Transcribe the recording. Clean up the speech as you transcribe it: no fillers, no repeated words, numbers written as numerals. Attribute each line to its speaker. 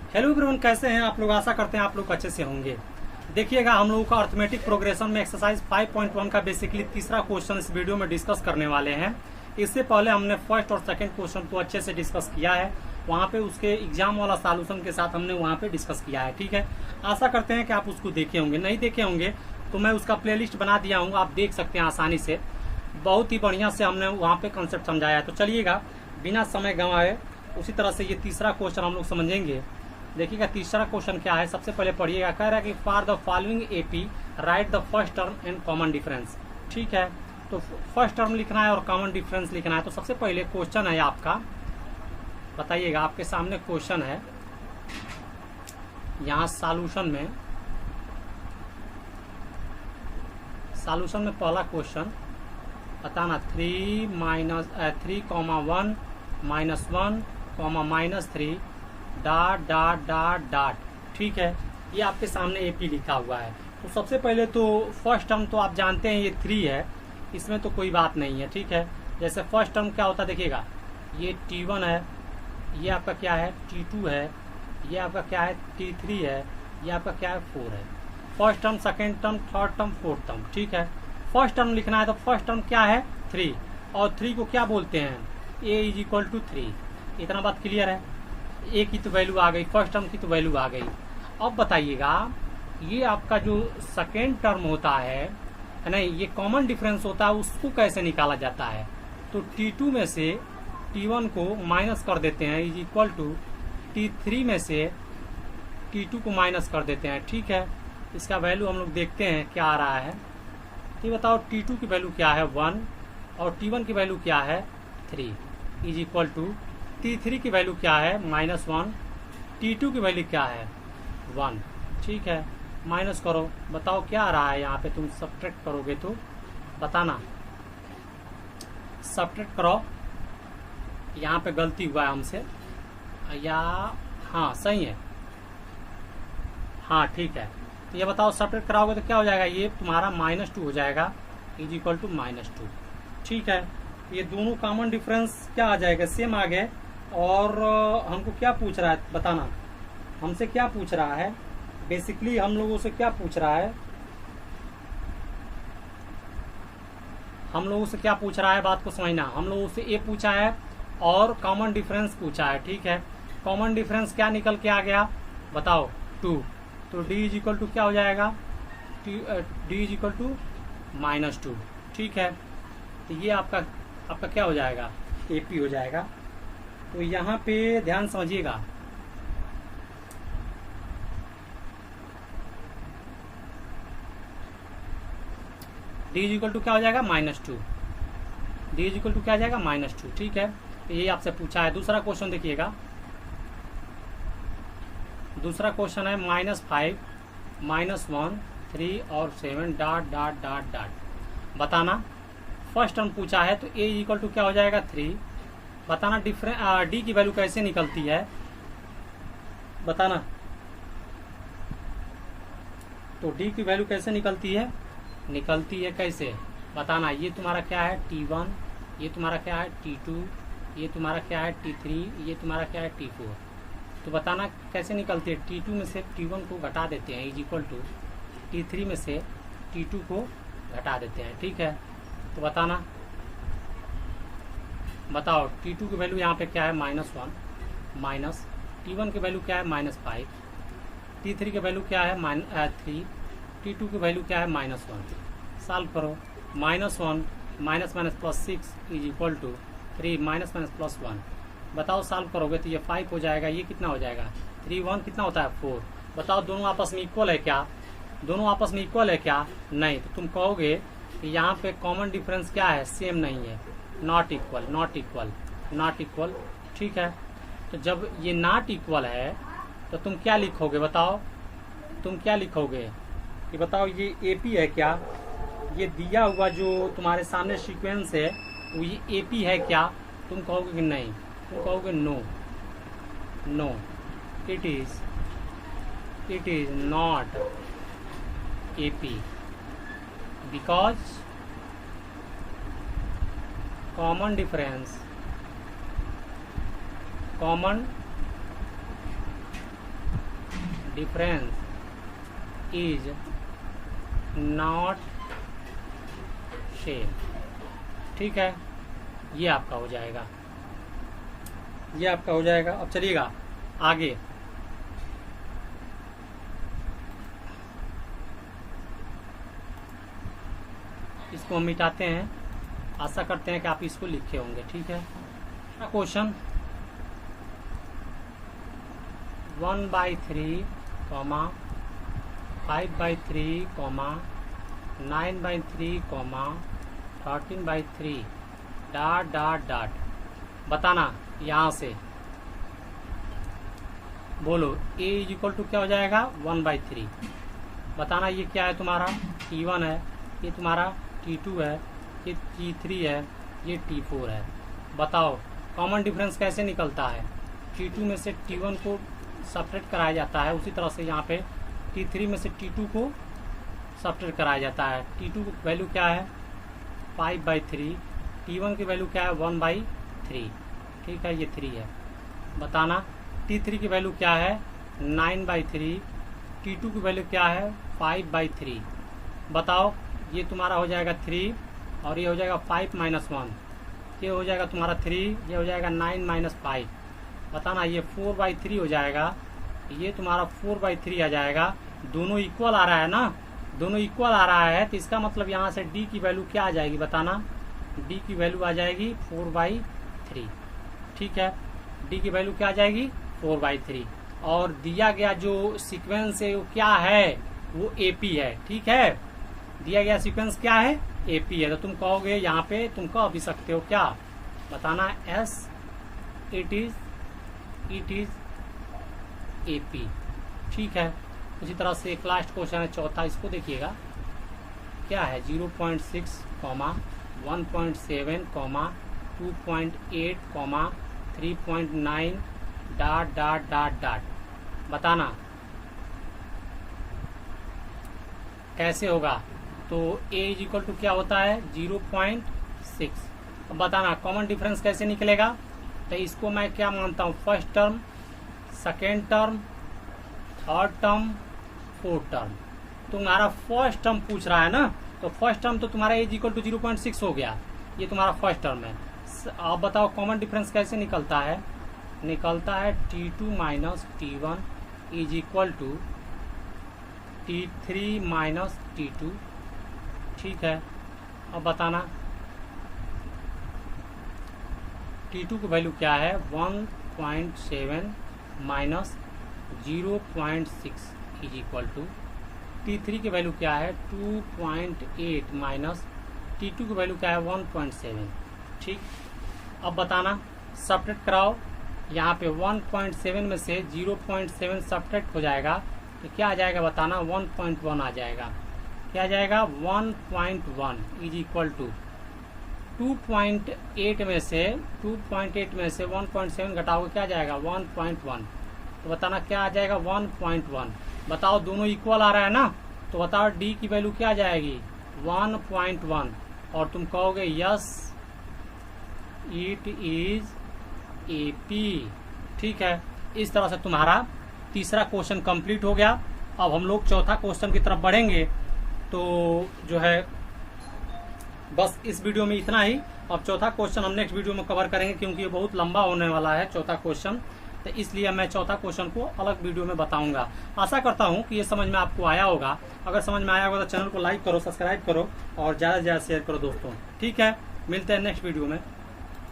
Speaker 1: Hello everyone, कैसे हैं आप लोग। आशा करते हैं आप लोग अच्छे से होंगे। देखिएगा, हम लोगों का अर्थमेटिक प्रोग्रेशन में एक्सरसाइज 5.1 का बेसिकली तीसरा क्वेश्चन इस वीडियो में डिस्कस करने वाले हैं। इससे पहले हमने फर्स्ट और सेकंड क्वेश्चन को अच्छे से डिस्कस किया है। वहाँ पे उसके एग्जाम वाला सॉल्यूशन के साथ हमने वहाँ पे डिस्कस किया है। ठीक है, आशा करते हैं कि आप उसको देखे होंगे। नहीं देखे होंगे तो मैं उसका प्लेलिस्ट बना दिया हूँ, आप देख सकते हैं आसानी से। बहुत ही बढ़िया से हमने वहाँ पे कंसेप्ट समझाया है। तो चलिएगा बिना समय गंवाए उसी तरह से ये तीसरा क्वेश्चन हम लोग समझेंगे। देखिएगा तीसरा क्वेश्चन क्या है, सबसे पहले पढ़िएगा। कह रहा है कि for the following AP right the first term and common difference. ठीक है, तो फर्स्ट टर्म लिखना है और कॉमन डिफरेंस लिखना है। तो सबसे पहले क्वेश्चन है आपका, बताइएगा। आपके सामने क्वेश्चन है, यहाँ सॉल्यूशन में पहला क्वेश्चन बताना। 3 -1 -1 -3 ... ठीक है, ये आपके सामने एपी लिखा हुआ है। तो सबसे पहले तो फर्स्ट टर्म तो आप जानते हैं ये 3 है, इसमें तो कोई बात नहीं है। ठीक है, जैसे फर्स्ट टर्म क्या होता है देखिएगा, ये T1 है, ये आपका क्या है T2 है, ये आपका क्या है T3 है, ये आपका क्या है 4 है। First term, second term, third term, fourth term. ठीक है, फर्स्ट टर्म लिखना है तो फर्स्ट टर्म क्या है 3, और 3 को क्या बोलते हैं A = 3। इतना बात क्लियर है। ए की तो वैल्यू आ गई, फर्स्ट टर्म की तो वैल्यू आ गई। अब बताइएगा, ये आपका जो सेकेंड टर्म होता है नहीं, ये कॉमन डिफरेंस होता है, उसको कैसे निकाला जाता है। तो T2 में से T1 को माइनस कर देते हैं, = T3 में से T2 को माइनस कर देते हैं। ठीक है, इसका वैल्यू हम लोग देखते हैं क्या आ रहा है। तो बताओ T2 की वैल्यू क्या है 1 और T1 की वैल्यू क्या है 3, = T3 की वैल्यू क्या है -1, T2 की वैल्यू क्या है 1। ठीक है, माइनस करो, बताओ क्या आ रहा है यहाँ पे। तुम सब्ट्रैक्ट करोगे तो बताना, सब्ट्रैक्ट करो। यहाँ पे गलती हुआ है हमसे, या हाँ सही है, हाँ ठीक है। तो ये बताओ सब्ट्रैक्ट कराओगे तो क्या हो जाएगा, ये तुम्हारा -2 हो जाएगा, = -2। ठीक है, ये दोनों कॉमन डिफरेंस क्या आ जाएगा, सेम आ गए। और हमको क्या पूछ रहा है बताना, हमसे क्या पूछ रहा है बेसिकली, हम लोगों से क्या पूछ रहा है, हम लोगों से क्या पूछ रहा है, बात को समझना। हम लोगों से ए पूछा है और कॉमन डिफरेंस पूछा है। ठीक है, कॉमन डिफरेंस क्या निकल के आ गया बताओ 2। तो D = क्या हो जाएगा, D = -2। ठीक है, तो ये आपका क्या हो जाएगा, एपी हो जाएगा। तो यहाँ पे ध्यान समझिएगा, D = क्या हो जाएगा -2, D = क्या हो जाएगा -2। ठीक है, तो ये आपसे पूछा है। दूसरा क्वेश्चन देखिएगा, दूसरा क्वेश्चन है -5 -1 3 और 7 ... बताना। फर्स्ट टर्म पूछा है तो A = क्या हो जाएगा 3। बताना D की वैल्यू कैसे निकलती है बताना। तो D की वैल्यू कैसे निकलती है कैसे बताना। ये तुम्हारा क्या है T1, ये तुम्हारा क्या है T2, ये तुम्हारा क्या है T3, ये तुम्हारा क्या है T4। तो बताना कैसे निकलती है। T2 में से T1 को घटा देते हैं, = T3 में से T2 को घटा देते हैं। ठीक है, तो बताना, बताओ T2 की वैल्यू यहाँ पे क्या है -1 माइनस, T1 की वैल्यू क्या है -5, T3 की वैल्यू क्या है 3, T2 की वैल्यू क्या है -1। सॉल्व करो, -1 -(+6) = 3 -(+1). बताओ सॉल्व करोगे तो ये 5 हो जाएगा, ये कितना हो जाएगा 3 1 कितना होता है 4। बताओ दोनों आपस में इक्वल है क्या, दोनों आपस में इक्वल है क्या, नहीं। तो तुम कहोगे कि यहाँ पे कॉमन डिफरेंस क्या है, सेम नहीं है, नॉट इक्वल। ठीक है, तो जब ये नॉट इक्वल है तो तुम क्या लिखोगे बताओ, तुम क्या लिखोगे कि बताओ ये एपी है क्या, ये दिया हुआ जो तुम्हारे सामने सीक्वेंस है वो ये एपी है क्या। तुम कहोगे कि नहीं, तुम कहोगे no it is not AP because common difference is not same. ठीक है, ये आपका हो जाएगा, ये आपका हो जाएगा। अब चलिएगा आगे। इसको हम मिटाते हैं, आशा करते हैं कि आप इसको लिखे होंगे। ठीक है, क्वेश्चन 1/3, 5/3, 9/3, 13/3 डॉट डॉट डॉट। बताना यहाँ से, बोलो a इज इक्वल टू क्या हो जाएगा 1/3। बताना ये क्या है, तुम्हारा T1 है, ये तुम्हारा T2 है, ये T3 है, ये T4 है। बताओ कॉमन डिफरेंस कैसे निकलता है। T2 में से T1 को सब्ट्रैक्ट कराया जाता है, उसी तरह से यहाँ पे T3 में से T2 को सब्ट्रैक्ट कराया जाता है। T2 की वैल्यू क्या है 5/3, T1 की वैल्यू क्या है 1/3। ठीक है, ये 3 है। बताना T3 की वैल्यू क्या है 9/3, T2 की वैल्यू क्या है 5/3। बताओ ये तुम्हारा हो जाएगा 3 और ये हो जाएगा 5 - 1, ये हो जाएगा तुम्हारा 3, ये हो जाएगा 9 - 5। बताना ये 4/3 हो जाएगा, ये तुम्हारा 4/3 आ जाएगा। दोनों इक्वल आ रहा है ना, दोनों इक्वल आ रहा है, तो इसका मतलब यहाँ से D की वैल्यू क्या आ जाएगी। बताना D की वैल्यू आ जाएगी 4/3। ठीक है, D की वैल्यू क्या आ जाएगी 4/3। और दिया गया जो सीक्वेंस है वो क्या है, वो AP है। ठीक है, दिया गया सीक्वेंस क्या है AP है। तो तुम कहोगे यहाँ पे, तुम कह भी सकते हो क्या, बताना S इट इज AP। ठीक है, उसी तरह से एक लास्ट क्वेश्चन है चौथा, इसको देखिएगा क्या है 0.6, 1.7, 2.8, 3.9 डॉट डॉट डॉट डॉट। बताना कैसे होगा। तो a इज इक्वल टू क्या होता है 0.6। अब बताना कॉमन डिफरेंस कैसे निकलेगा। तो इसको मैं क्या मानता हूँ, first term, second term, third term, fourth term. तुम्हारा फर्स्ट टर्म पूछ रहा है ना, तो फर्स्ट टर्म तो तुम्हारा a इज इक्वल टू 0.6 हो गया, ये तुम्हारा फर्स्ट टर्म है। अब बताओ कॉमन डिफरेंस कैसे निकलता है। निकलता है T2 minus T1 is equal to T3 minus T2। ठीक है, अब बताना T2 की वैल्यू क्या है 1.7 minus 0.6 is equal to T3 की वैल्यू क्या है 2.8 माइनस T2 की वैल्यू क्या है 1.7। ठीक, अब बताना सब्ट्रैक्ट कराओ। यहाँ पे 1.7 में से 0.7 सब्ट्रैक्ट हो जाएगा तो क्या आ जाएगा। बताना 1.1 आ जाएगा। क्या आ जाएगा 1.1 इज इक्वल टू 2.8 में से 1.7 घटाओगे क्या आ जाएगा 1.1। तो बताना क्या आ जाएगा 1.1। बताओ दोनों इक्वल आ रहा है ना, तो बताओ D की वैल्यू क्या आ जाएगी 1.1 और तुम कहोगे यस इट इज AP। ठीक है, इस तरह से तुम्हारा तीसरा क्वेश्चन कंप्लीट हो गया। अब हम लोग चौथा क्वेश्चन की तरफ बढ़ेंगे। तो जो है बस इस वीडियो में इतना ही। अब चौथा क्वेश्चन हम नेक्स्ट वीडियो में कवर करेंगे, क्योंकि ये बहुत लंबा होने वाला है चौथा क्वेश्चन, तो इसलिए मैं चौथा क्वेश्चन को अलग वीडियो में बताऊंगा। आशा करता हूं कि ये समझ में आपको आया होगा। अगर समझ में आया होगा तो चैनल को लाइक करो, सब्सक्राइब करो और ज़्यादा से ज़्यादा शेयर करो दोस्तों। ठीक है, मिलते हैं नेक्स्ट वीडियो में।